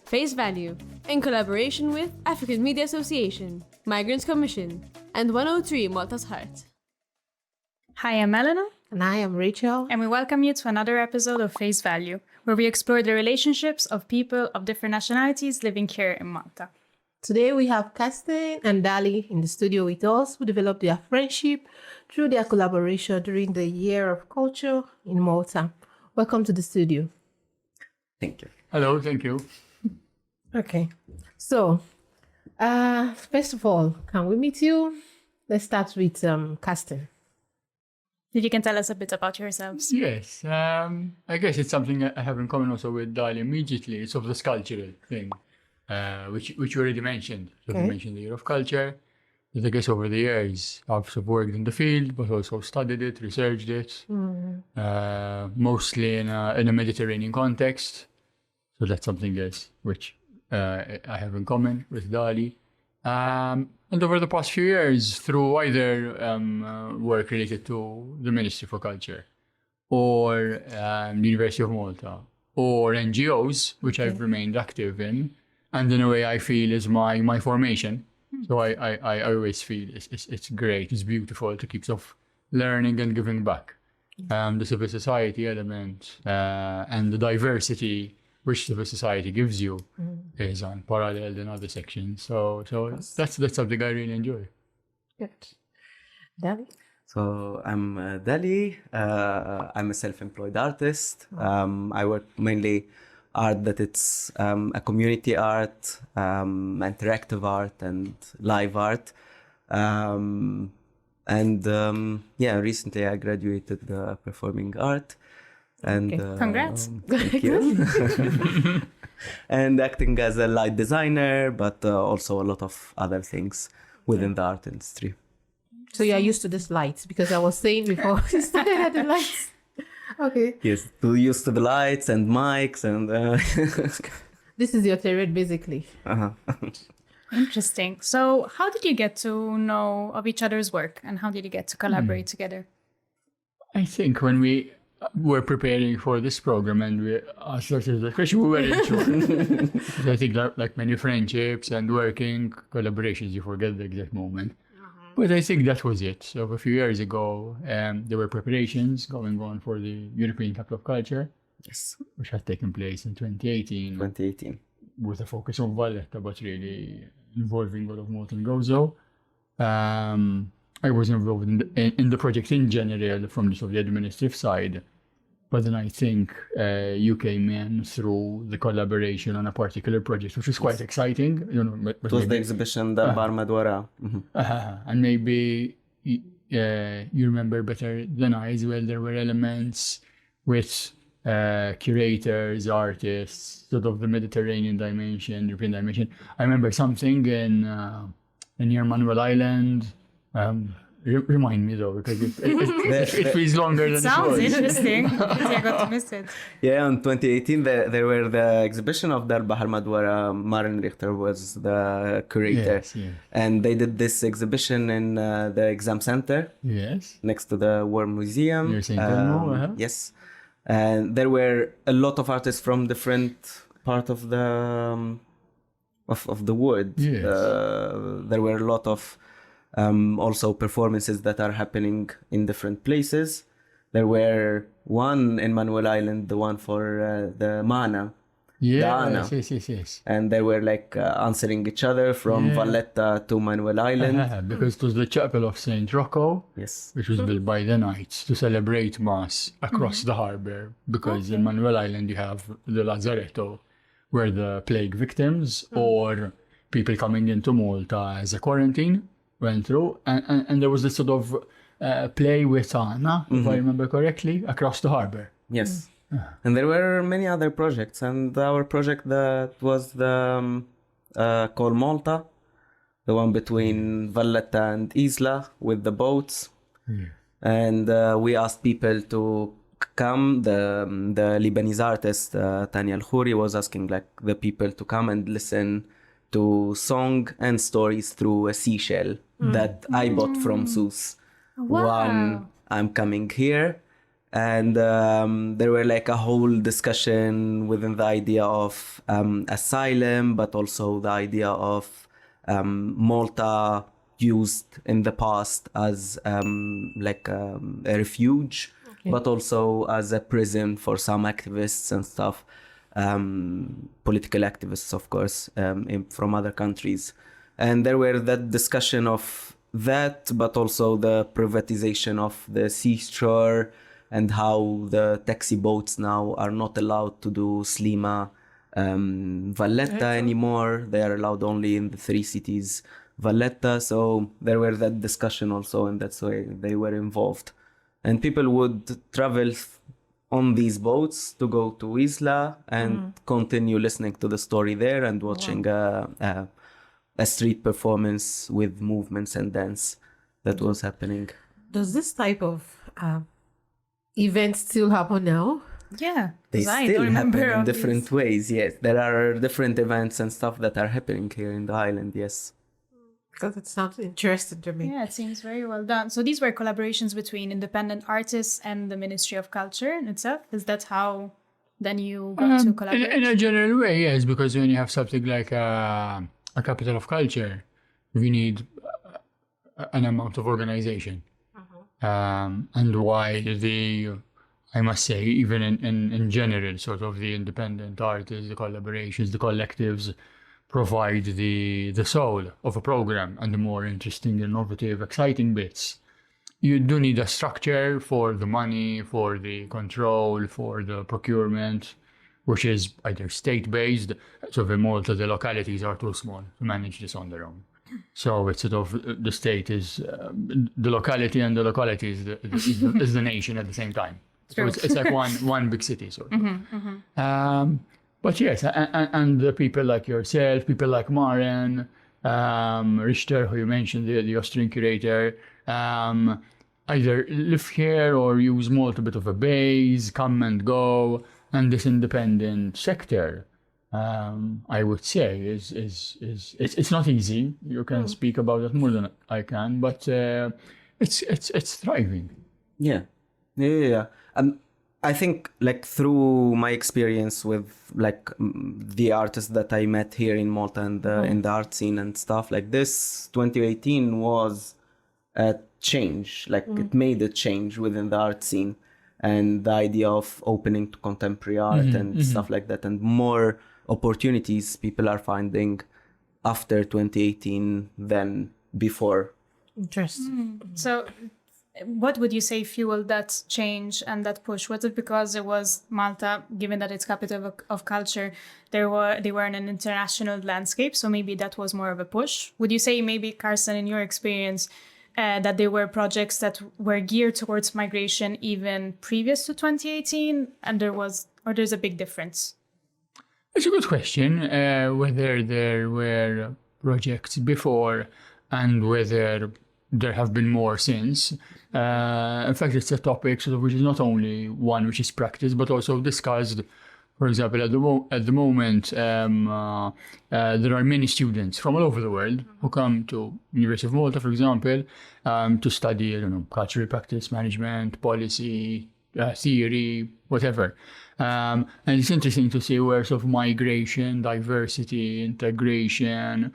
Face Value, in collaboration with African Media Association, Migrants Commission, and 103 Malta's Heart. Hi, I'm Elena. And I am Rachel. And we welcome you to another episode of Face Value, where we explore the relationships of people of different nationalities living here in Malta. Today we have Karsten and Dali in the studio with us, who developed their friendship through their collaboration during the Year of Culture in Malta. Welcome to the studio. Thank you. Hello, thank you. Okay. So, first of all, can we meet you? Let's start with Karsten. If you can tell us a bit about yourselves. Yes, I guess it's something I have in common also with Dali immediately. It's of this cultural thing, which you already mentioned. So Okay. you mentioned the Year of Culture. That I guess over the years I've sort of worked in the field, but also studied it, researched it, mostly in a Mediterranean context. So that's something else which I have in common with Dali. And over the past few years, through either work related to the Ministry for Culture or the University of Malta or NGOs, which I've remained active in, and in a way I feel is my formation. So I always feel it's great, it's beautiful to keep sort of learning and giving back. The civil society element and the diversity which civil society gives you is unparalleled in other sections. So that's something I really enjoy. Good. Dali? So I'm Dali. I'm a self-employed artist. I work mainly art that it's a community art, interactive art, and live art. Recently I graduated performing art. And Congrats. Thank you. And acting as a light designer, but also a lot of other things within the art industry. So you are used to this lights, because I was saying before we started at the lights. Okay. Yes, too used to the lights and mics and... This is your terrain, basically. Interesting. So how did you get to know of each other's work and how did you get to collaborate together? I think when we were preparing for this program and we started the question, we weren't sure. So I think like many friendships and working collaborations, you forget the exact moment. But I think that was it. So a few years ago, there were preparations going on for the European Capital of Culture, Yes, which had taken place in 2018. 2018. With a focus on Valletta, but really involving all of Malta and Gozo. I was involved in the project in general from the sort of the administrative side, but then I think you came in through the collaboration on a particular project, which was quite exciting. You know, but It was the exhibition, the Bar Madwara. and maybe you remember better than I as well. There were elements with curators, artists, sort of the Mediterranean dimension, European dimension. I remember something in near Manuel Island. Remind me though, because it feels longer than it Sounds was. interesting. I got to miss it. Yeah, in 2018, there were the exhibition of Dar Bahar Madwara. Maren Richter was the curator. Yes, yes. And they did this exhibition in the exam center Yes. next to the War Museum. Near St. Elmo, Yes. And there were a lot of artists from different part of the of the world. Yes. There were a lot of also performances that are happening in different places. There were one in Manuel Island, the one for the Mana. Yes, yes. And they were like answering each other from Valletta to Manuel Island. Because it was the chapel of Saint Rocco, Yes. which was built by the Knights to celebrate Mass across the harbour. Because in Manuel Island you have the Lazaretto, where the plague victims or people coming into Malta as a quarantine went through, and there was this sort of play with Anna, if I remember correctly, across the harbour. Yes. And there were many other projects, and our project that was the called Malta, the one between Valletta and Isla with the boats. And we asked people to come. The Lebanese artist Tanya Al-Khouri was asking like the people to come and listen to song and stories through a seashell that I bought from Sus. Wow. One, I'm coming here. And there were like a whole discussion within the idea of asylum, but also the idea of Malta used in the past as a refuge, but also as a prison for some activists and stuff, political activists, of course, from other countries. And there were that discussion of that, but also the privatization of the seashore and how the taxi boats now are not allowed to do Slima Valletta anymore. They are allowed only in the 3 cities Valletta. So there were that discussion also, and that's why they were involved. And people would travel on these boats to go to Isla and continue listening to the story there and watching a street performance with movements and dance that was happening. Does this type of events still happen now? Yeah, They 'cause I still don't happen remember in of different these. ways, yes. There are different events and stuff that are happening here in the island, yes. Because it sounds interesting to me. Yeah, it seems very well done. So these were collaborations between independent artists and the Ministry of Culture in itself. Is that how then you got to collaborate? In a general way, yes, because when you have something like a capital of culture, we need an amount of organization. And while I must say, even in general, sort of the independent artists, the collaborations, the collectives provide the soul of a program and the more interesting, innovative, exciting bits. You do need a structure for the money, for the control, for the procurement, which is either state-based. So in Malta, the localities are too small to manage this on their own. So it's sort of the state is the locality, and the locality is the nation at the same time. So it's like one big city, sort of. But yes, and the people like yourself, people like Maren, Richter, who you mentioned, the Austrian curator, either live here or use Malta a bit of a base, come and go, and this independent sector, I would say, it's not easy. You can speak about it more than I can, but it's thriving. Yeah. I think like through my experience with like the artists that I met here in Malta and in the art scene and stuff like this, 2018 was a change. Like it made a change within the art scene and the idea of opening to contemporary art and stuff like that, and more opportunities people are finding after 2018 than before. Interesting. So what would you say fueled that change and that push? Was it because it was Malta, given that it's capital of culture, they were in an international landscape, so maybe that was more of a push? Would you say maybe, Karsten, in your experience, that there were projects that were geared towards migration even previous to 2018, and there's a big difference? It's a good question, whether there were projects before and whether there have been more since. In fact, it's a topic sort of which is not only one which is practiced, but also discussed. For example, at the moment, there are many students from all over the world who come to University of Malta, for example, to study, I don't know, cultural practice, management, policy, theory, whatever. And it's interesting to see where sort of migration, diversity, integration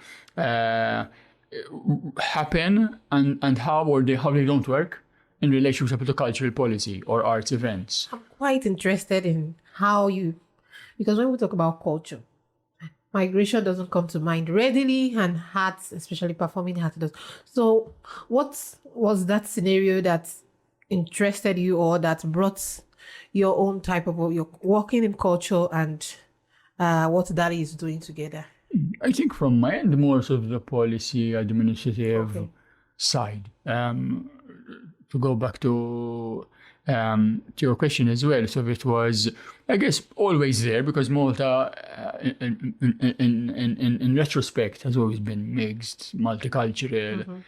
happen and how they don't work in relationship to cultural policy or arts events. I'm quite interested in how because when we talk about culture, migration doesn't come to mind readily, and arts, especially performing arts, does. So what was that scenario that interested you or that brought your own type of your working in culture and what Dali is doing together? I think from my end, more sort of the policy administrative side. To go back to your question as well, so it was, I guess, always there because Malta, in retrospect, has always been mixed, multicultural.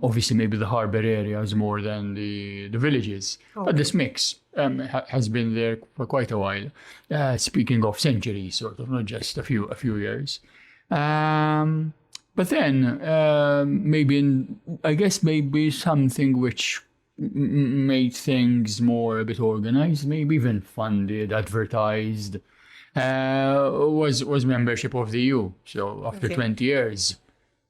Obviously, maybe the harbour area is more than the villages, but this mix has been there for quite a while. Speaking of centuries, sort of, not just a few years. But then maybe something which made things more a bit organized, maybe even funded, advertised, was membership of the EU. So after 20 years,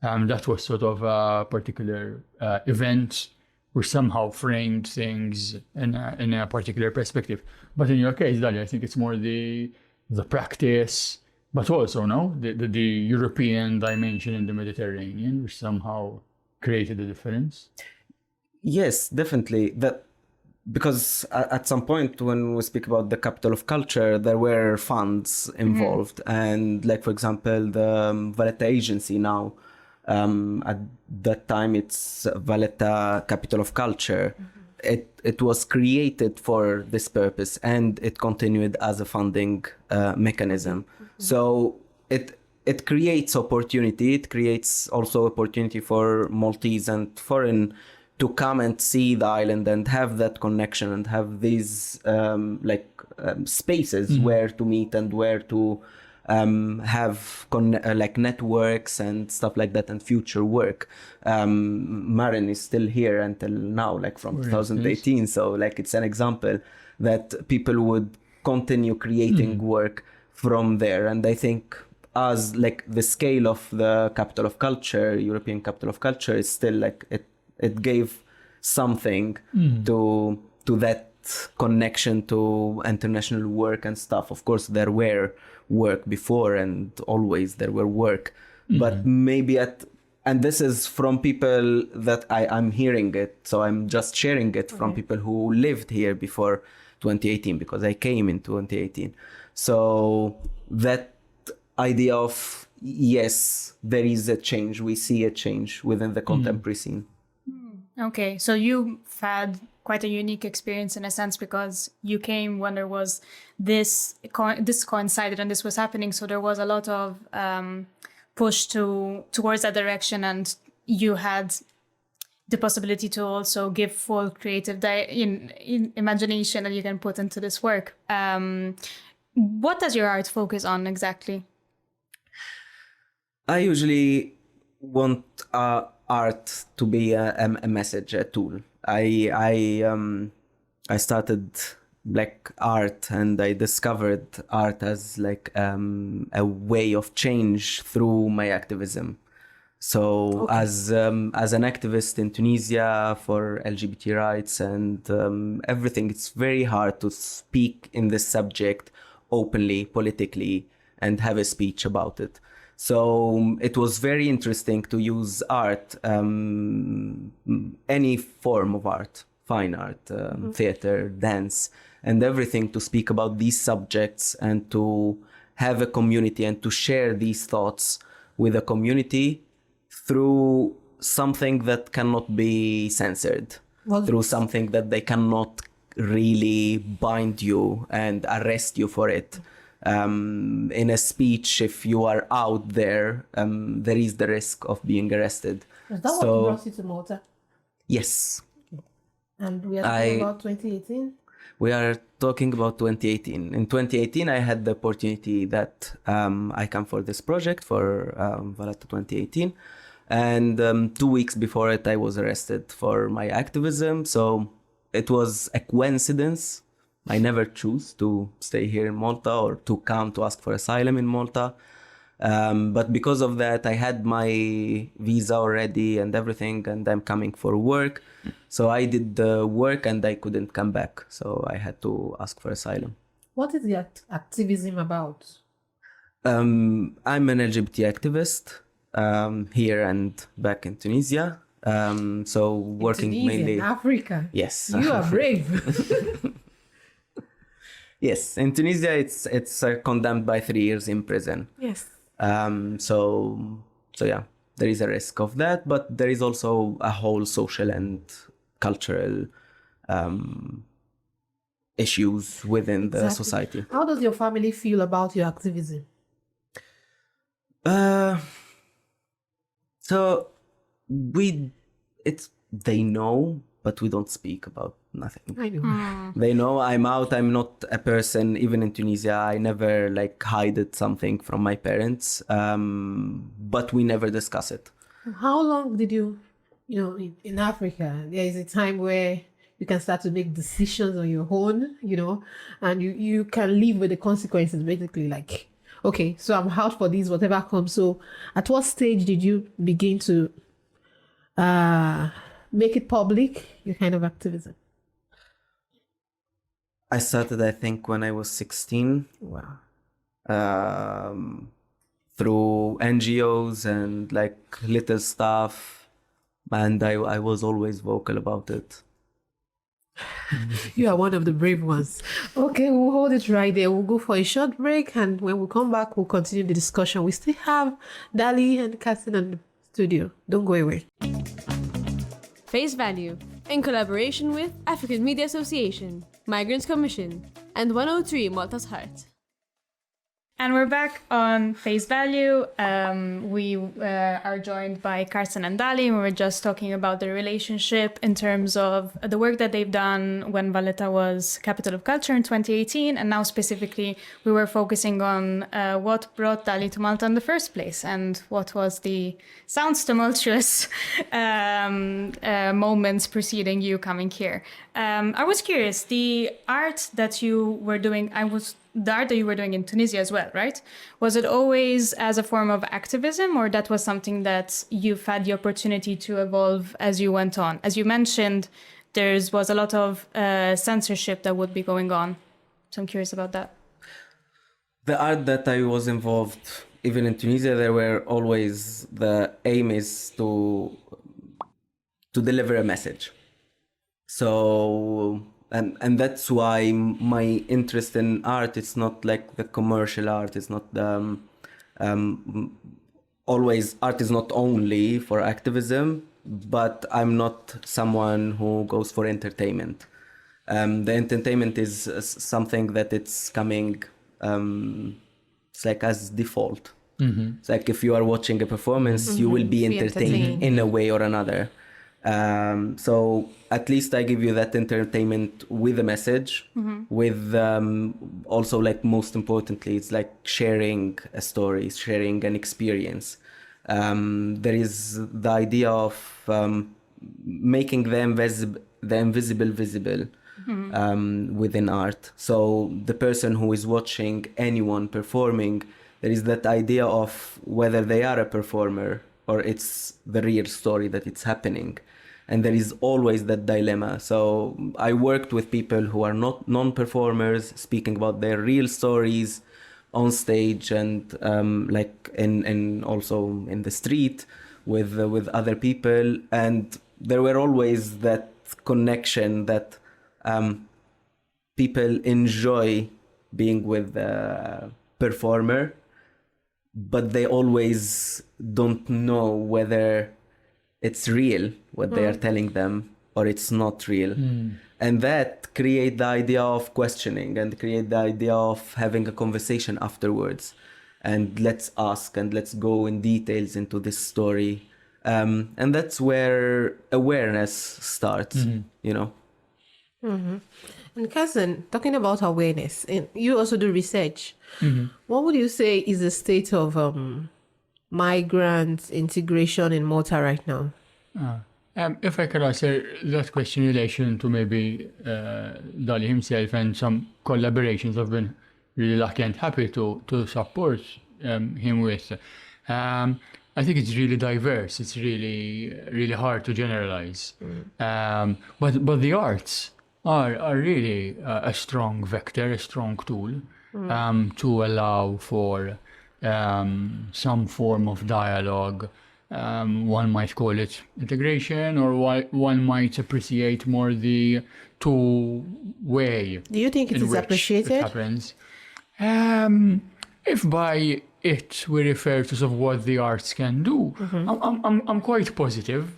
that was sort of a particular event which somehow framed things in a particular perspective. But in your case, Dali, I think it's more the practice, but also the European dimension in the Mediterranean, which somehow created a difference. Yes, definitely. That because at some point when we speak about the capital of culture, there were funds involved, and like for example, the Valletta agency now. At that time, it's Valletta Capital of Culture. It was created for this purpose, and it continued as a funding mechanism. So it creates opportunity. It creates also opportunity for Maltese and foreign to come and see the island and have that connection and have these spaces where to meet and where to have like networks and stuff like that and future work. Maren is still here until now, like from 2018. So like it's an example that people would continue creating work from there. And I think as like the scale of the capital of culture, European capital of culture, is still like it gave something to that connection to international work and stuff. Of course, there were work before and always there were work, but maybe and this is from people that I'm hearing it, so I'm just sharing it from people who lived here before 2018, because I came in 2018. So that idea of, yes, there is a change, we see a change within the contemporary scene. Okay, so you've had quite a unique experience in a sense, because you came when there was this coincided and this was happening. So there was a lot of push towards that direction, and you had the possibility to also give full creative imagination that you can put into this work. What does your art focus on exactly? I usually want art to be a message, a tool. I started like art, and I discovered art as like a way of change through my activism. So as an activist in Tunisia for LGBT rights and everything, it's very hard to speak in this subject openly, politically, and have a speech about it. So it was very interesting to use art, any form of art, fine art, theater, dance, and everything, to speak about these subjects and to have a community and to share these thoughts with a community through something that cannot be censored, through something that they cannot really bind you and arrest you for it. In a speech, if you are out there, there is the risk of being arrested. Is that what brought you to Malta? Yes. And we are talking about 2018? We are talking about 2018. In 2018, I had the opportunity that I come for this project for Valletta 2018. And 2 weeks before it, I was arrested for my activism. So it was a coincidence. I never choose to stay here in Malta or to come to ask for asylum in Malta. But because of that, I had my visa already and everything, and I'm coming for work. So I did the work and I couldn't come back. So I had to ask for asylum. What is the activism about? I'm an LGBT activist here and back in Tunisia. So working Tunisia, mainly... Africa. Yes. You are brave. Yes, in Tunisia, it's condemned by 3 years in prison. Yes. So yeah, there is a risk of that, but there is also a whole social and cultural issues within the society. How does your family feel about your activism? So they know, but we don't speak about nothing. I know. They know I'm out. I'm not a person, even in Tunisia, I never like hid something from my parents, but we never discuss it. How long did you in Africa, there is a time where you can start to make decisions on your own, and you can live with the consequences, basically. Like, okay, so I'm out for this, whatever comes. So at what stage did you begin to make it public, your kind of activism? I started, I think, when I was 16. Wow. Through NGOs and like little stuff, and I was always vocal about it. You are one of the brave ones. Okay, we'll hold it right there. We'll go for a short break, and when we come back, we'll continue the discussion. We still have Dali and Karsten in the studio. Don't go away. Face Value, in collaboration with African Media Association, Migrants Commission, and 103 Malta's Heart. And we're back on Face Value. We are joined by Karsten and Dali, and we were just talking about the relationship in terms of the work that they've done when Valletta was Capital of Culture in 2018. And now specifically, we were focusing on what brought Dali to Malta in the first place and what was the sounds tumultuous moments preceding you coming here. I was curious, the art that you were doing, the art that you were doing in Tunisia as well, right? Was it always as a form of activism, or that was something that you've had the opportunity to evolve as you went on? As you mentioned, there was a lot of censorship that would be going on. So I'm curious about that. The art that I was involved, even in Tunisia, there were always, the aim is to deliver a message. So, and that's why my interest in art, it's not like the commercial art, it's not the, always, art is not only for activism, but I'm not someone who goes for entertainment. The entertainment is something that it's coming, it's like as default. Mm-hmm. It's like if you are watching a performance, you will be entertained in a way or another. So at least I give you that entertainment with a message, with also, like, most importantly, it's like sharing a story, sharing an experience. There is the idea of making the invisible visible within art. So the person who is watching anyone performing, there is that idea of whether they are a performer or it's the real story that it's happening. And there is always that dilemma. So I worked with people who are not non-performers, speaking about their real stories on stage and like in also in the street with other people. And there were always that connection that people enjoy being with the performer, but they always don't know whether it's real what they are telling them or it's not real. And that create the idea of questioning and create the idea of having a conversation afterwards, and let's ask and let's go in details into this story, and that's where awareness starts. You know. And Karsten, talking about awareness, and you also do research. What would you say is the state of migrant integration in Malta right now? If I could answer that question in relation to maybe Dali himself and some collaborations I've been really lucky and happy to support him with. I think it's really diverse. It's really hard to generalize. But the arts are really a strong vector, a strong tool to allow for some form of dialogue. One might call it integration, or one might appreciate more the two-way. Do you think it is appreciated? It happens. If by it we refer to sort of what the arts can do, I'm quite positive.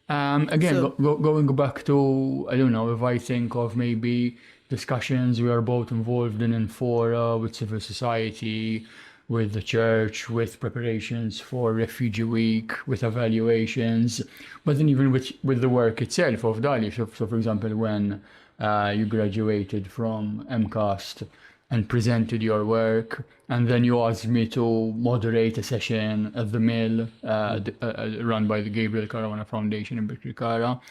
Again, going back to, I don't know, if I think of maybe discussions we are both involved in fora, with civil society, with the church, with preparations for Refugee Week, with evaluations, but then even with the work itself of Dali. So for example, when you graduated from MCAST and presented your work, and then you asked me to moderate a session at the Mill, run by the Gabriel Caruana Foundation in Bikri Kara.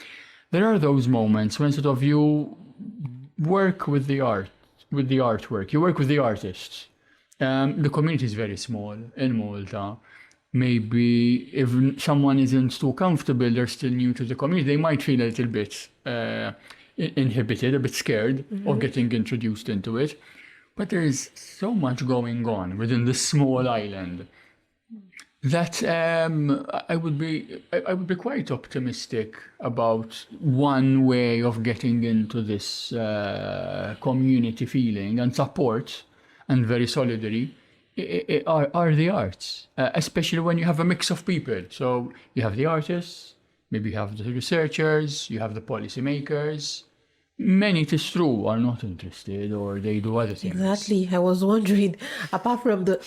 there are those moments when sort of you work with the artwork, you work with the artists. The community is very small in Malta. Maybe if someone isn't too comfortable, they're still new to the community, they might feel a little bit inhibited, a bit scared of getting introduced into it. But there is so much going on within this small island that I would be quite optimistic about one way of getting into this community feeling and support, and very solidary are the arts, especially when you have a mix of people. So you have the artists, maybe you have the researchers, you have the policymakers. Many, it is true, are not interested, or they do other things. Exactly. I was wondering, apart from the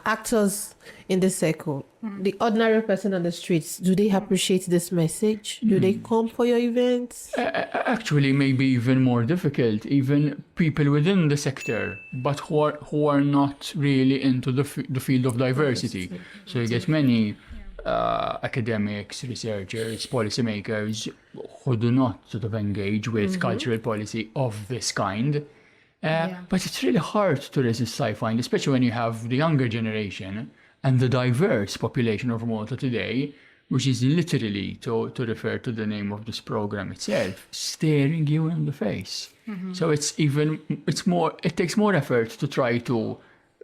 actors in the circle, the ordinary person on the streets, do they appreciate this message? Do they come for your events? Actually, maybe even more difficult, even people within the sector, but who are not really into the field of diversity. So you get many academics, researchers, policymakers who do not sort of engage with cultural policy of this kind. But it's really hard to resist, I find, especially when you have the younger generation and the diverse population of Malta today, which is literally, to refer to the name of this program itself, staring you in the face. So it takes more effort to try to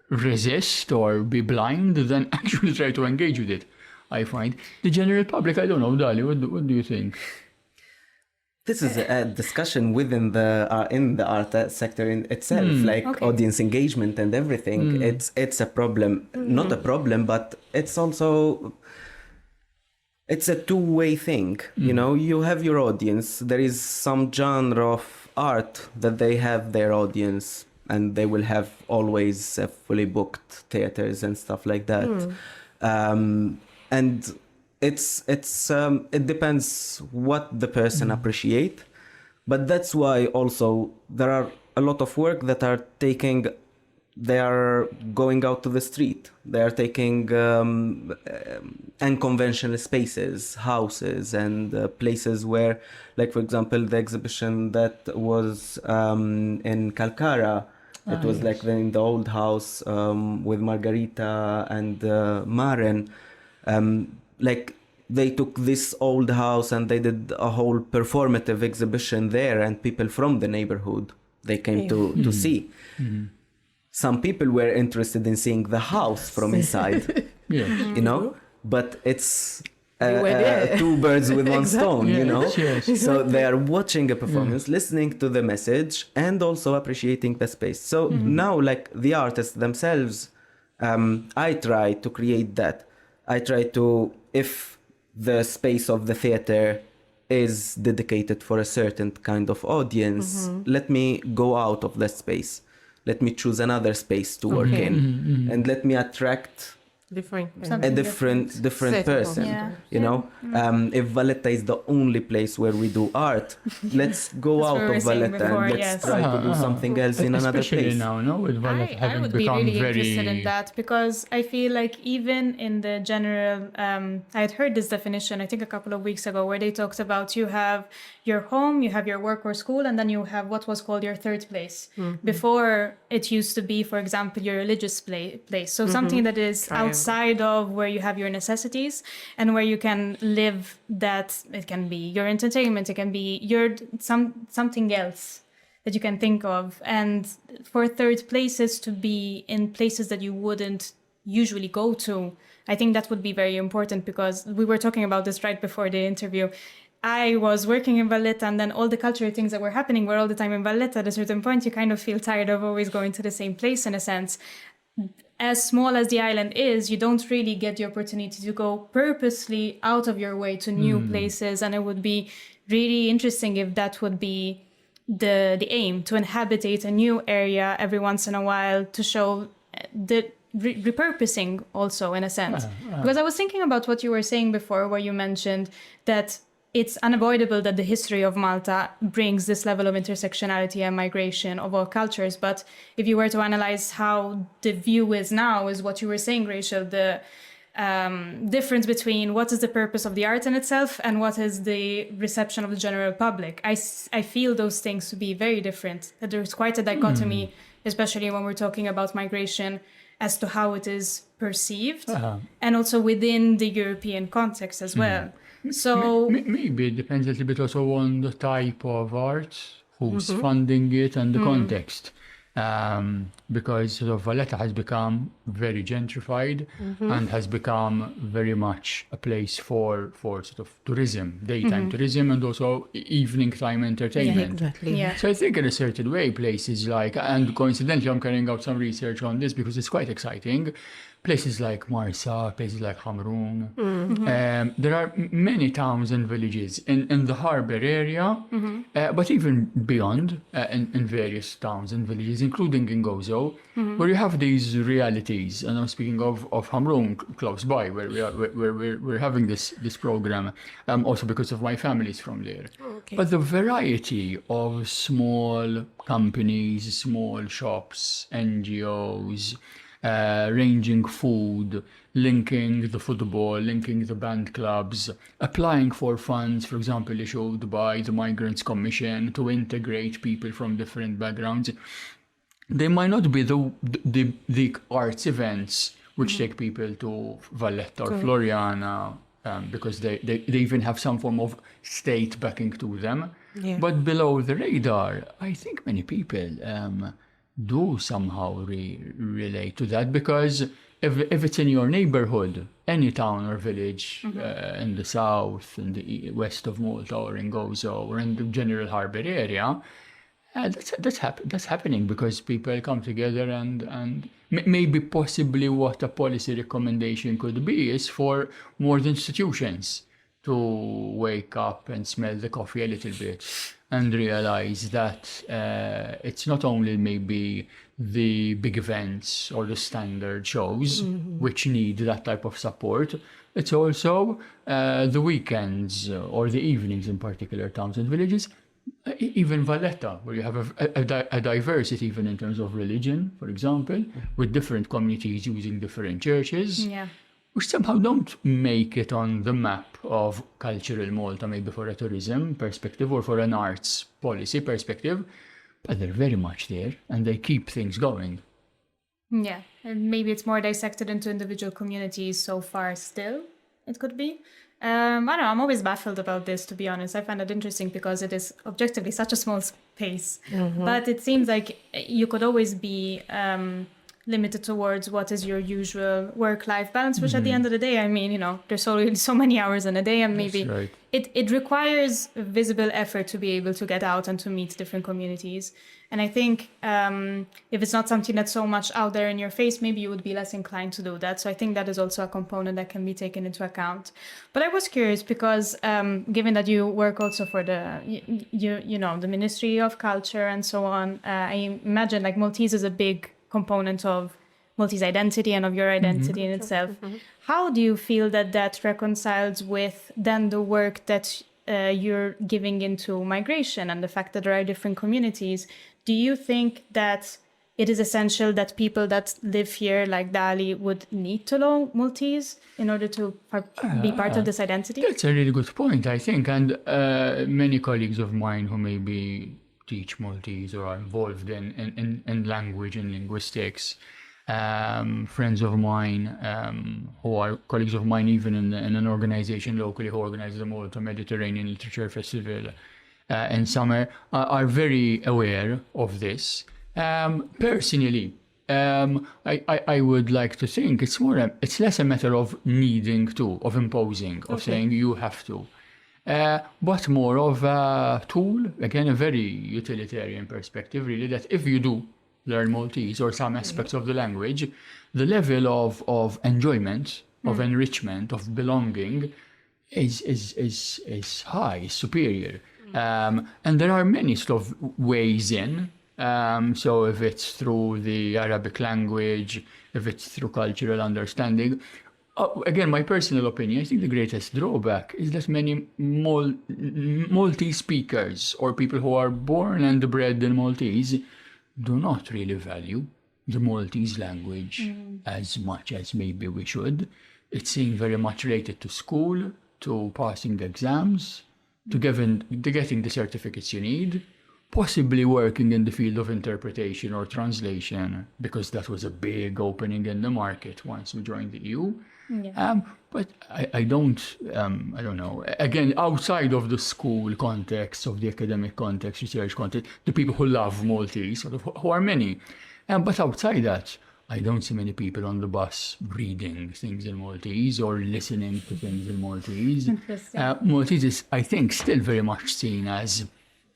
resist or be blind than actually try to engage with it, I find. The general public, I don't know, Dali, what do you think? This is a discussion within the in the art sector in itself, audience engagement and everything. It's a problem, not a problem, but it's also it's a two-way thing. You know, you have your audience. There is some genre of art that they have their audience, and they will have always fully booked theaters and stuff like that. And it depends what the person appreciate, but that's why also there are a lot of work that they are going out to the street. They are taking unconventional spaces, houses, and places where, like for example, the exhibition that was in Calcara. It was like in the old house with Margarita and Maren. Like they took this old house and they did a whole performative exhibition there, and people from the neighborhood, they came to see. Some people were interested in seeing the house from inside, you know, but it's two birds with one stone, you know. So they are watching a performance, listening to the message, and also appreciating the space. So now, like the artists themselves, I try to create that. I try to, if the space of the theater is dedicated for a certain kind of audience, let me go out of that space. Let me choose another space to work in, and let me attract a different person. You know, if Valletta is the only place where we do art, let's go out of Valletta and let's try to do something else in another place. Especially now, no, with Valletta I having would be become really very interested in that, because I feel like even in the general, I had heard this definition, I think a couple of weeks ago, where they talked about you have your home, you have your work or school, and then you have what was called your third place. Before, it used to be, for example, your religious place. So something that is outside of where you have your necessities and where you can live that. It can be your entertainment, it can be your something else that you can think of. And for third places to be in places that you wouldn't usually go to, I think that would be very important, because we were talking about this right before the interview. I was working in Valletta, and then all the cultural things that were happening were all the time in Valletta. At a certain point, you kind of feel tired of always going to the same place, in a sense. As small as the island is, you don't really get the opportunity to go purposely out of your way to new places. And it would be really interesting if that would be the aim, to inhabitate a new area every once in a while, to show the repurposing also, in a sense. Because I was thinking about what you were saying before, where you mentioned that it's unavoidable that the history of Malta brings this level of intersectionality and migration of all cultures. But if you were to analyze how the view is now, is what you were saying, Rachel, difference between what is the purpose of the art in itself and what is the reception of the general public. I feel those things to be very different. That there's quite a dichotomy, especially when we're talking about migration, as to how it is perceived, and also within the European context as well. So maybe it depends a little bit also on the type of art, who's funding it, and the context. Because sort of Valletta has become very gentrified and has become very much a place for sort of tourism, daytime tourism, and also evening time entertainment. Exactly. yeah, So I think in a certain way, places like, and coincidentally I'm carrying out some research on this because it's quite exciting, places like Marsa, places like Hamroun, there are many towns and villages in the harbour area, but even beyond, in various towns and villages, including in Gozo, where you have these realities. And I'm speaking of Hamroun close by, where we're having this program, also because of my family's from there. Okay. But the variety of small companies, small shops, NGOs, ranging food, linking the football, linking the band clubs, applying for funds, for example, issued by the Migrants Commission to integrate people from different backgrounds. They might not be the arts events which take people to Valletta or Floriana, because they even have some form of state backing to them. Yeah. But below the radar, I think many people do somehow relate to that, because if it's in your neighborhood, any town or village in the south, in the west of Malta, or in Gozo, or in the general harbour area, that's happening because people come together, and maybe possibly what a policy recommendation could be is for more institutions to wake up and smell the coffee a little bit and realize that it's not only maybe the big events or the standard shows which need that type of support, it's also the weekends or the evenings in particular towns and villages. Even Valletta, where you have a diversity even in terms of religion, for example, with different communities using different churches, which somehow don't make it on the map of cultural Malta, maybe for a tourism perspective or for an arts policy perspective, but they're very much there and they keep things going. Yeah, and maybe it's more dissected into individual communities so far still, it could be. I don't know, I'm always baffled about this, to be honest. I find it interesting because it is objectively such a small space. But it seems like you could always be limited towards what is your usual work-life balance, which at the end of the day, I mean, you know, there's so many hours in a day, and maybe right. it requires visible effort to be able to get out and to meet different communities. And I think if it's not something that's so much out there in your face, maybe you would be less inclined to do that. So I think that is also a component that can be taken into account. But I was curious because given that you work also for the, you know, the Ministry of Culture and so on, I imagine like Maltese is a big component of Maltese identity and of your identity in itself. How do you feel that reconciles with then the work that you're giving into migration and the fact that there are different communities? Do you think that it is essential that people that live here, like Dali, would need to know Maltese in order to be part of this identity? That's a really good point, I think. And many colleagues of mine who maybe teach Maltese or are involved in language and linguistics, friends of mine who are colleagues of mine even in an organization locally who organizes the Malta Mediterranean Literature Festival in summer, are very aware of this. Personally, I would like to think it's less a matter of needing to, of imposing, of saying you have to, but more of a tool, again, a very utilitarian perspective, really, that if you do learn Maltese or some aspects of the language, the level of enjoyment, of enrichment, of belonging is high, is superior. And there are many sort of ways in. So if it's through the Arabic language, if it's through cultural understanding, again, my personal opinion, I think the greatest drawback is that many Maltese speakers or people who are born and bred in Maltese do not really value the Maltese language as much as maybe we should. it seemed very much related to school, to passing the exams, to getting the certificates you need, possibly working in the field of interpretation or translation, because that was a big opening in the market once we joined the EU. Yeah. But I don't know. Again, outside of the school context, of the academic context, research context, the people who love Maltese, sort of, who are many. But outside that, I don't see many people on the bus reading things in Maltese or listening to things in Maltese. Interesting. Maltese is, I think, still very much seen as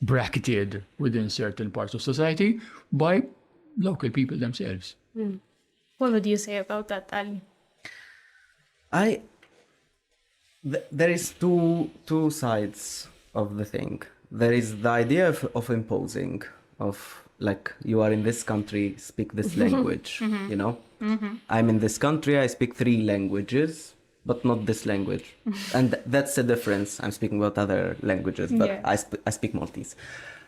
bracketed within certain parts of society by local people themselves. What would you say about that, Ali? There is two sides of the thing. There is the idea of imposing, of like, you are in this country, speak this language, you know? I'm in this country, I speak 3 languages, but not this language. And that's the difference. I'm speaking about other languages, but Yeah. I speak Maltese.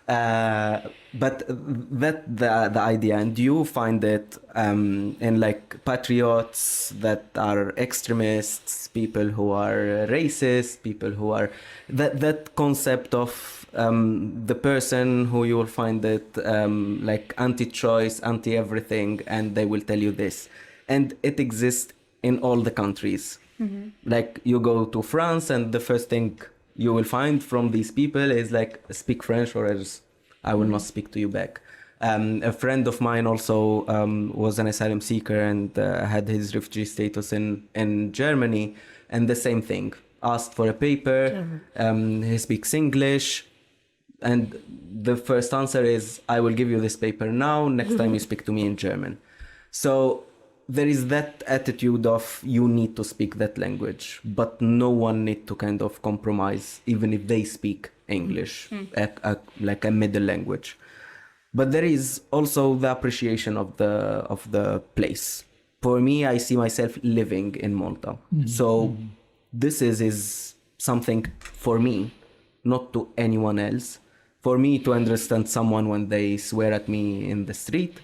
But the idea, and you find it in like patriots that are extremists, people who are racist, people who are that concept of the person who you will find it like anti-choice, anti-everything, and they will tell you this, and it exists in all the countries. Like, you go to France, and the first thing you will find from these people is like, speak French or else I will not speak to you back. A friend of mine also was an asylum seeker and had his refugee status in Germany, and the same thing. Asked for a paper, he speaks English, and the first answer is, I will give you this paper now, next time you speak to me in German. So there is that attitude of, you need to speak that language, but no one need to kind of compromise, even if they speak English, like a middle language. But there is also the appreciation of the place. For me, I see myself living in Malta. So this is something for me, not to anyone else. For me to understand someone when they swear at me in the street.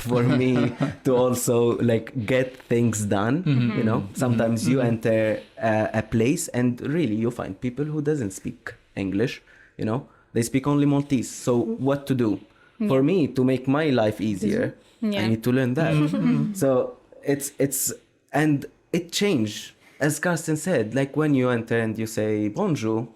For me to also like get things done, you know. Sometimes you enter a place and really you find people who doesn't speak English, you know. They speak only Maltese. So what to do? For me, to make my life easier, I need to learn that. So it's and it changed. As Karsten said, like when you enter and you say bonjour,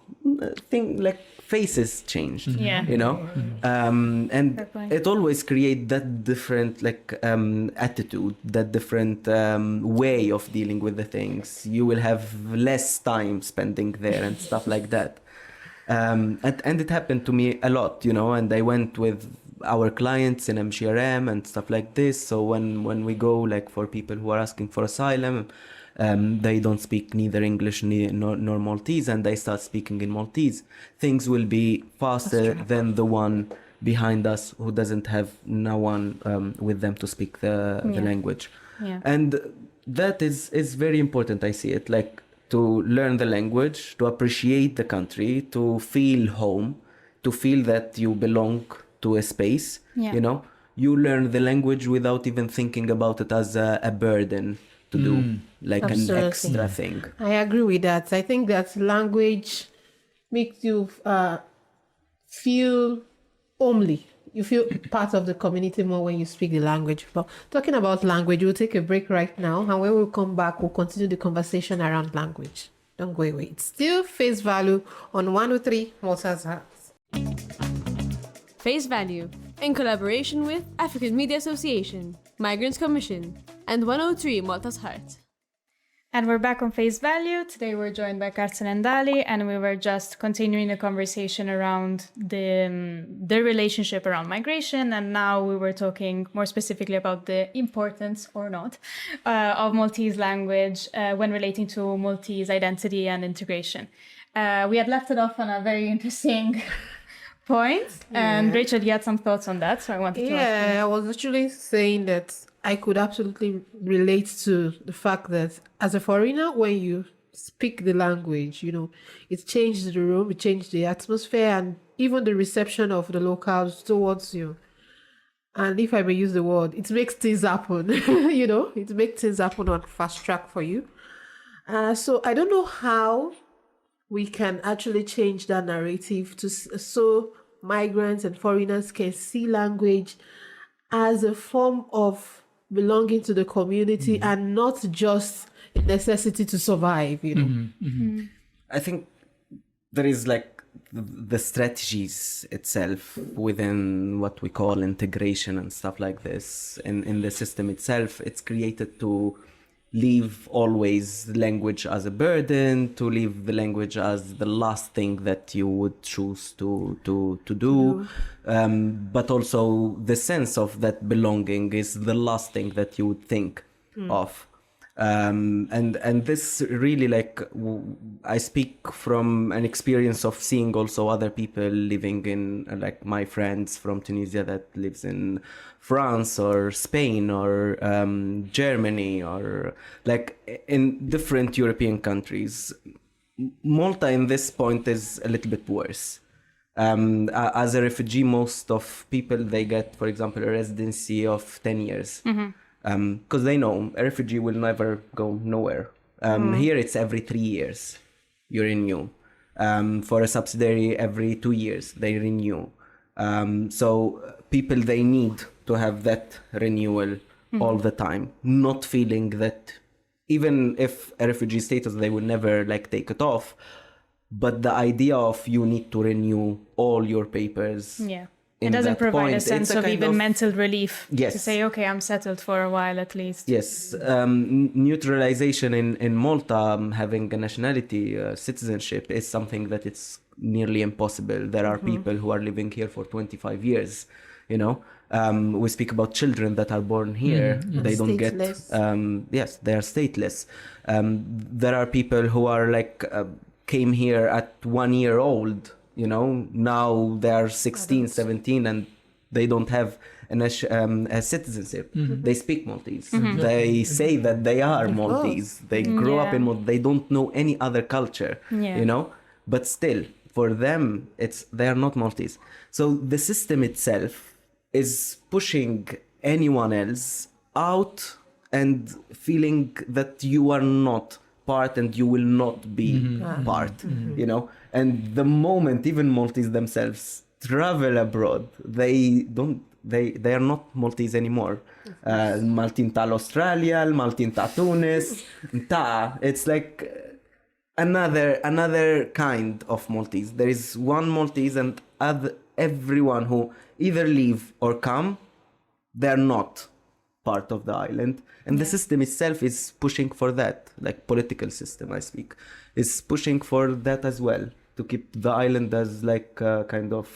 thing like faces changed, you know, and it always creates that different like attitude, that different way of dealing with the things. You will have less time spending there and stuff like that. And it happened to me a lot, you know, and I went with our clients in MGRM and stuff like this. So when we go like for people who are asking for asylum, they don't speak neither English nor Maltese, and they start speaking in Maltese. Things will be faster than the one behind us who doesn't have no one with them to speak the language. And that is very important. I see it like to learn the language, to appreciate the country, to feel home, to feel that you belong to a space. You know, you learn the language without even thinking about it as a burden to do, like Absolutely. an extra thing. I agree with that. I think that language makes you feel homely. You feel part of the community more when you speak the language. But talking about language, we'll take a break right now. And when we come back, we'll continue the conversation around language. Don't go away. It's still Face Value on 103 Malta's Hearts. Face Value, in collaboration with African Media Association, Migrants Commission, and 103 Malta's Heart. And we're back on Face Value. Today we're joined by Karsten and Dali, and we were just continuing the conversation around the relationship around migration. And now we were talking more specifically about the importance or not of Maltese language when relating to Maltese identity and integration. We had left it off on a very interesting point, and Rachel, you had some thoughts on that, so I wanted to ask you. I was actually saying that I could absolutely relate to the fact that as a foreigner, when you speak the language, you know, it changes the room, it changes the atmosphere, and even the reception of the locals towards you. And if I may use the word, it makes things happen, you know, it makes things happen on fast track for you. So I don't know how we can actually change that narrative so migrants and foreigners can see language as a form of belonging to the community and not just a necessity to survive, you know. I think there is like the strategies itself within what we call integration and stuff like this in the system itself. It's created to leave always language as a burden, to leave the language as the last thing that you would choose to do. But also the sense of that belonging is the last thing that you would think of. And this really, like, I speak from an experience of seeing also other people living in, like my friends from Tunisia that lives in France or Spain or Germany or like in different European countries. Malta in this point is a little bit worse. As a refugee, most of people, they get, for example, a residency of 10 years. Because they know a refugee will never go nowhere. Here it's every 3 years you renew. For a subsidiary, every 2 years they renew. So people, they need to have that renewal all the time, not feeling that even if a refugee status, they will never like take it off. But the idea of you need to renew all your papers. Yeah. It doesn't provide a sense of even mental relief. Yes. To say, okay, I'm settled for a while at least. Yes. Neutralization in Malta, having a nationality, citizenship, is something that it's nearly impossible. There are people who are living here for 25 years, you know. We speak about children that are born here. They don't get... yes, they are stateless. There are people who are like... came here at 1 year old, you know, now they are 16, 17, and they don't have a citizenship. They speak Maltese. They say that they are Maltese. They grew up in Malta. They don't know any other culture, you know, but still, for them, they are not Maltese. So the system itself is pushing anyone else out and feeling that you are not part and you will not be part, you know. And the moment even Maltese themselves travel abroad, they are not Maltese anymore. Maltin tal-Australia, Maltin ta-Tunis, it's like another kind of Maltese. There is one Maltese, and everyone who either leave or come, they're not part of the island. And the system itself is pushing for that, like political system I speak, is pushing for that as well, to keep the island as like kind of,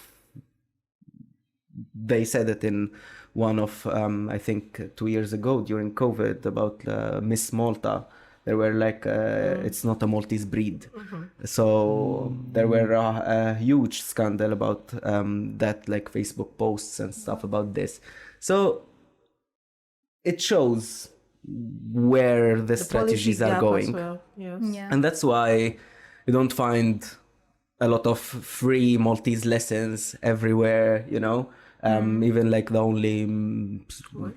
they said it in one of, I think 2 years ago during COVID about Miss Malta. There were like, it's not a Maltese breed. So there were a huge scandal about that, like Facebook posts and stuff about this. So it shows where the strategies are going. Well. Yes. Yeah. And that's why you don't find a lot of free Maltese lessons everywhere, you know. Even like the only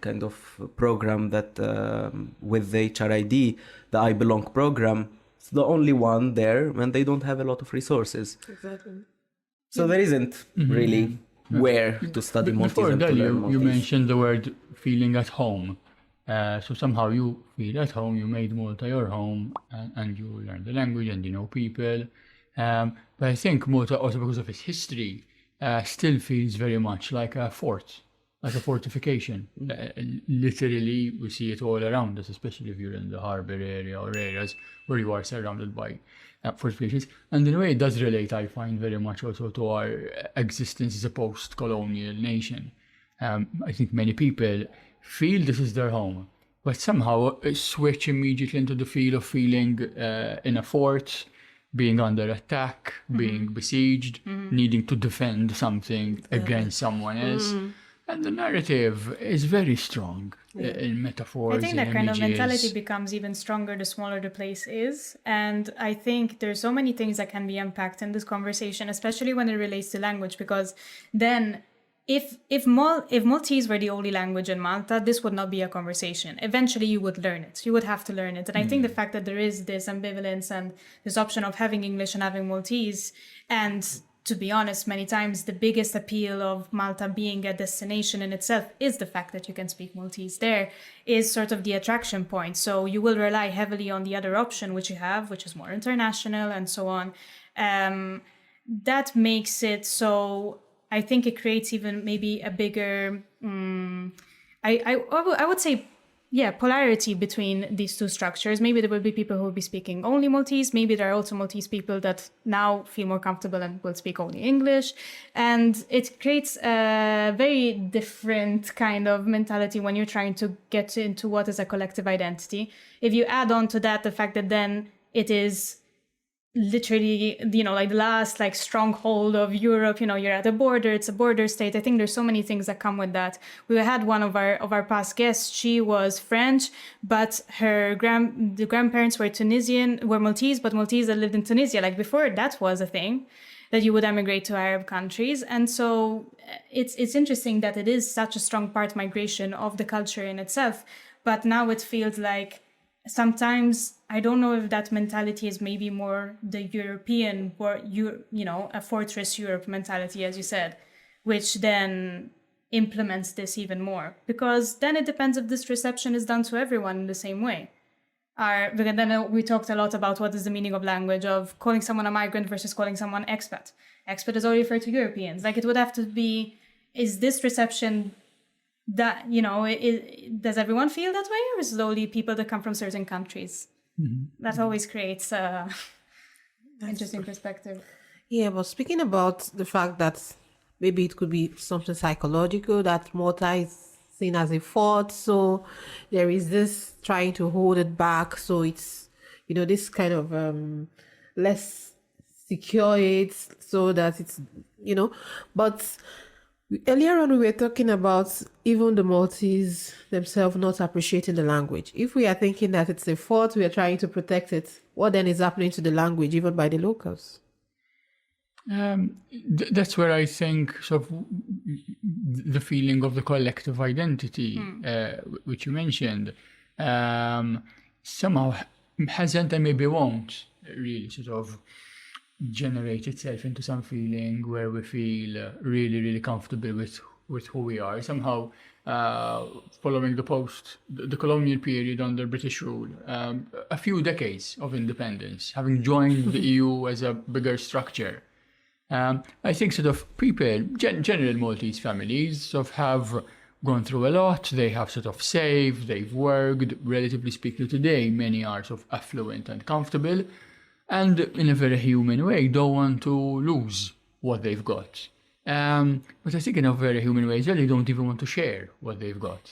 kind of program that with the HRID, the I Belong program, it's the only one there, and they don't have a lot of resources. Exactly. So there isn't really where to study Maltese. Before and to that, learn Maltese. you mentioned the word feeling at home. So somehow you feel at home, you made Malta your home, and you learn the language and you know people. But I think Malta, also because of its history, still feels very much like a fort, like a fortification. Literally, we see it all around us, especially if you're in the harbour area or areas where you are surrounded by fortifications. And in a way, it does relate, I find, very much also to our existence as a post-colonial nation. I think many people feel this is their home, but somehow switch immediately into the feel of feeling in a fort, being under attack, being besieged, needing to defend something against someone else. And the narrative is very strong in metaphors. I think that kind of mentality becomes even stronger the smaller the place is. And I think there's so many things that can be unpacked in this conversation, especially when it relates to language, because then if Maltese were the only language in Malta, this would not be a conversation. Eventually, you would learn it. You would have to learn it. And I think the fact that there is this ambivalence and this option of having English and having Maltese, and to be honest, many times the biggest appeal of Malta being a destination in itself is the fact that you can speak Maltese there, is sort of the attraction point. So you will rely heavily on the other option, which you have, which is more international and so on. That makes it so I think it creates even maybe a bigger, I would say, polarity between these two structures. Maybe there will be people who will be speaking only Maltese. Maybe there are also Maltese people that now feel more comfortable and will speak only English. And it creates a very different kind of mentality when you're trying to get into what is a collective identity. If you add on to that the fact that then it is literally, like the last stronghold of Europe, you're at a border, it's a border state. I think there's so many things that come with that. We had one of our past guests, she was French, but the grandparents were Maltese, but Maltese that lived in Tunisia. Like before that was a thing that you would emigrate to Arab countries. And so it's interesting that it is such a strong part migration of the culture in itself. But now it feels like sometimes I don't know if that mentality is maybe more the European, or a fortress Europe mentality, as you said, which then implements this even more, because then it depends if this reception is done to everyone in the same way. Because then we talked a lot about what is the meaning of language, of calling someone a migrant versus calling someone expat. Expat is only referred to Europeans. Like it would have to be, is this reception that, does everyone feel that way, or is it only people that come from certain countries? That always creates a interesting perspective. Yeah, but speaking about the fact that maybe it could be something psychological, that Malta is seen as a fort, so there is this trying to hold it back, so it's, this kind of less secure it, so that it's, but earlier on, we were talking about even the Maltese themselves not appreciating the language. If we are thinking that it's a fault, we are trying to protect it, what then is happening to the language, even by the locals? That's where I think sort of the feeling of the collective identity, which you mentioned, somehow hasn't and maybe won't really sort of generate itself into some feeling where we feel really, really comfortable with who we are. Somehow, following the colonial period under British rule, a few decades of independence, having joined the EU as a bigger structure, I think sort of people, general Maltese families, sort of have gone through a lot. They have sort of saved, they've worked. Relatively speaking, today, many are sort of affluent and comfortable, and in a very human way, don't want to lose what they've got. But I think in a very human way as well, they don't even want to share what they've got.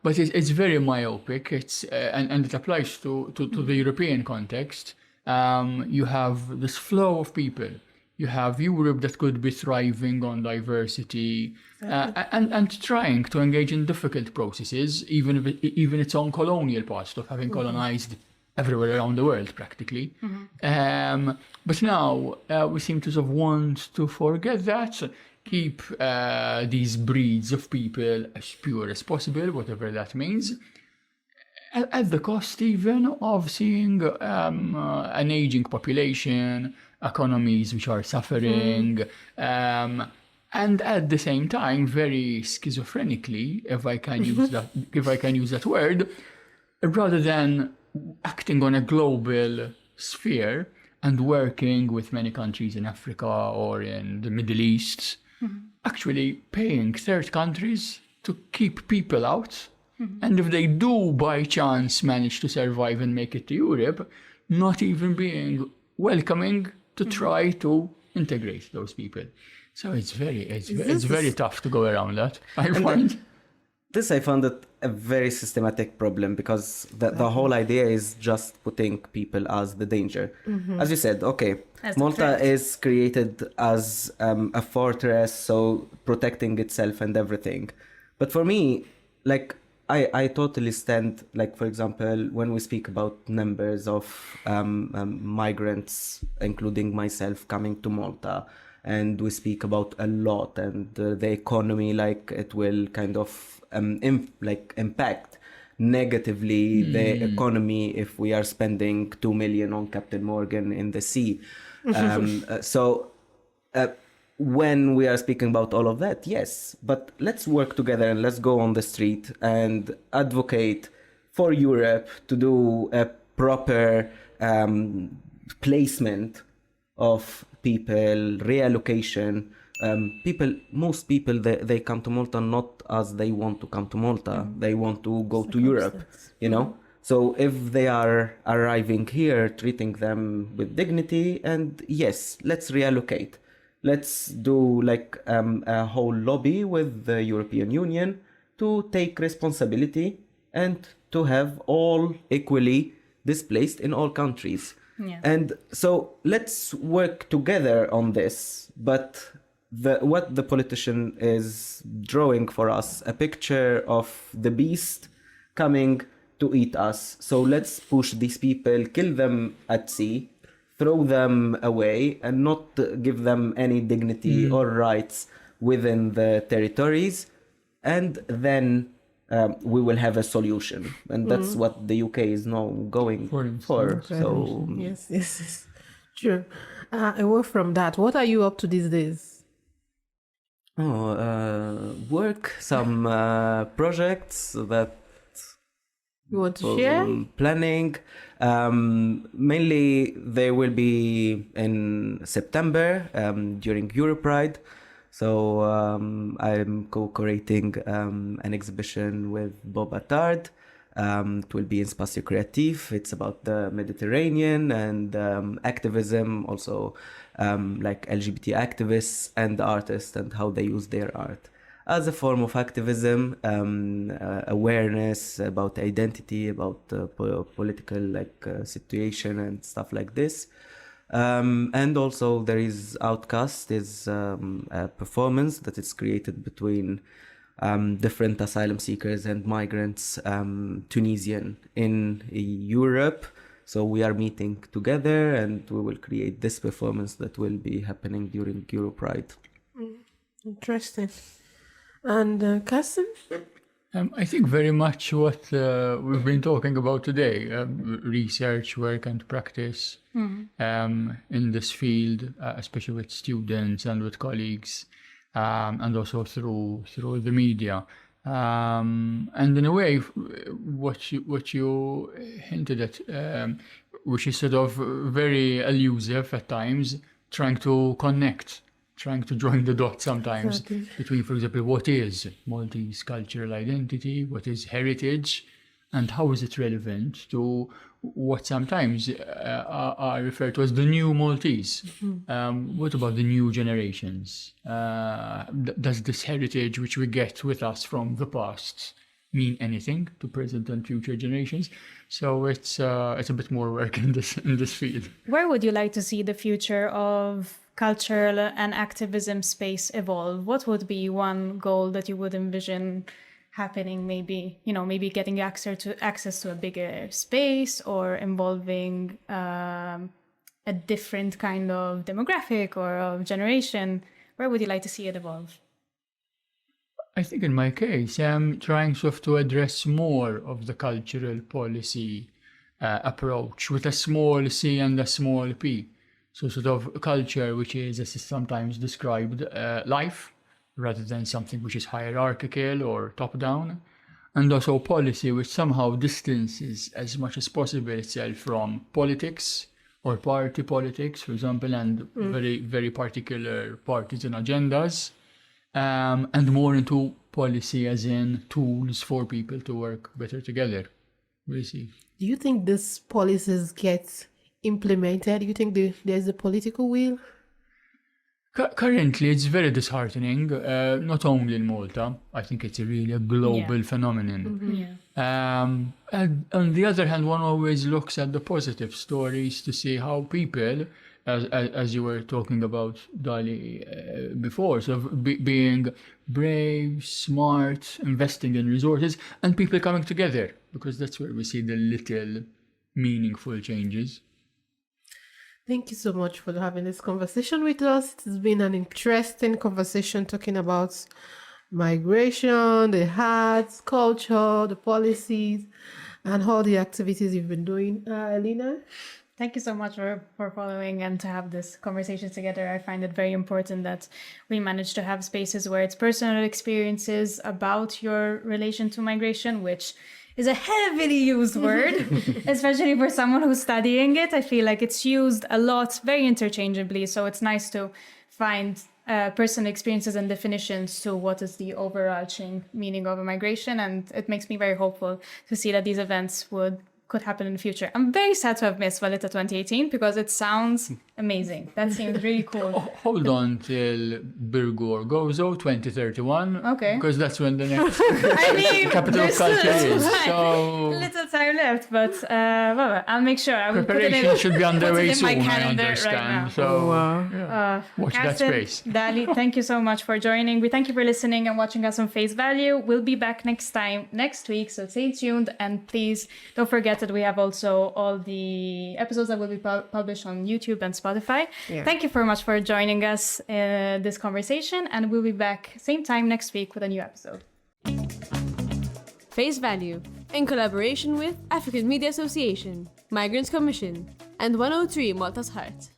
But it's very myopic. And it applies to the European context. You have this flow of people. You have Europe that could be thriving on diversity, and trying to engage in difficult processes, even its own colonial past of having colonized everywhere around the world, practically. But now we seem to sort of want to forget that, keep these breeds of people as pure as possible, whatever that means, at the cost even of seeing an aging population, economies which are suffering, and at the same time, very schizophrenically, if I can use that word, rather than acting on a global sphere and working with many countries in Africa or in the Middle East, actually paying third countries to keep people out. And if they do by chance manage to survive and make it to Europe, not even being welcoming to try to integrate those people. So it's very tough to go around that, I find. I found it a very systematic problem, because the whole idea is just putting people as the danger. As you said, okay, Malta is created as a fortress, so protecting itself and everything. But for me, I totally stand, for example, when we speak about numbers of migrants, including myself, coming to Malta, and we speak about a lot, and the economy, like it will kind of impact negatively the economy if we are spending 2 million on Captain Morgan in the sea. When we are speaking about all of that, yes, but let's work together and let's go on the street and advocate for Europe to do a proper placement of people, reallocation. Most people, they come to Malta not as they want to come to Malta. They want to go to Europe, you know? So if they are arriving here, treating them with dignity, and yes, let's reallocate. Let's do like a whole lobby with the European Union to take responsibility and to have all equally displaced in all countries. Yeah. And so let's work together on this. But what the politician is drawing for us, a picture of the beast coming to eat us. So let's push these people, kill them at sea, throw them away, and not give them any dignity or rights within the territories. And then we will have a solution. And that's what the UK is now going for. So Yes. Sure. Away from that, what are you up to these days? Work, some projects that You want to share? planning. Mainly they will be in September during Europride. So I'm co-curating an exhibition with Bob Attard. It will be in Spazio Creatif. It's about the Mediterranean and activism, also like LGBT activists and artists and how they use their art as a form of activism, awareness about identity, about political situation and stuff like this. And also there is Outcast, is a performance that is created between different asylum seekers and migrants, Tunisian in Europe. So we are meeting together and we will create this performance that will be happening during Europride. Interesting. And Karsten? I think very much what we've been talking about today, research, work and practice in this field, especially with students and with colleagues, and also through the media. And in a way, what you hinted at, which is sort of very elusive at times, trying to join the dots sometimes between, for example, what is Maltese cultural identity, what is heritage, and how is it relevant to what sometimes are referred to as the new Maltese. What about the new generations? Does this heritage which we get with us from the past mean anything to present and future generations? So it's a bit more work in this field. Where would you like to see the future of cultural and activism space evolve? What would be one goal that you would envision happening? Maybe getting access to a bigger space, or involving a different kind of demographic or of generation. Where would you like to see it evolve? I think in my case, I'm trying sort of to address more of the cultural policy approach with a small c and a small p. So sort of culture, which is, as is sometimes described, life, rather than something which is hierarchical or top-down. And also policy, which somehow distances as much as possible itself from politics or party politics, for example, and very, very particular parties and agendas, and more into policy as in tools for people to work better together. We'll see. Do you think these policies get implemented? Do you think there's a political will? Currently, it's very disheartening, not only in Malta. I think it's really a global phenomenon. And on the other hand, one always looks at the positive stories to see how people, as you were talking about, Dali, before, so being brave, smart, investing in resources, and people coming together, because that's where we see the little meaningful changes. Thank you so much for having this conversation with us. It's been an interesting conversation talking about migration, the arts, culture, the policies, and all the activities you've been doing. Elena? Thank you so much for following and to have this conversation together. I find it very important that we manage to have spaces where it's personal experiences about your relation to migration, which is a heavily used word, especially for someone who's studying it. I feel like it's used a lot, very interchangeably. So it's nice to find personal experiences and definitions to what is the overarching meaning of a migration. And it makes me very hopeful to see that these events could happen in the future. I'm very sad to have missed Valletta 2018 because it sounds amazing. That seems really cool. Hold on till Birgur Gozo 2031. Okay. Because that's when the next I mean, capital of there's culture still is. time. So Little time left, but well, I'll make sure. I will put it preparation in, should be put it underway in my soon, I calendar understand. right now. So watch that Karsten, space. Dali, thank you so much for joining. We thank you for listening and watching us on Face Value. We'll be back next week, so stay tuned. And please don't forget that we have also all the episodes that will be published on YouTube and Spotify. Yeah. Thank you very much for joining us in this conversation, and we'll be back same time next week with a new episode. Face Value, in collaboration with African Media Association, Migrants Commission, and 103 Malta's Heart.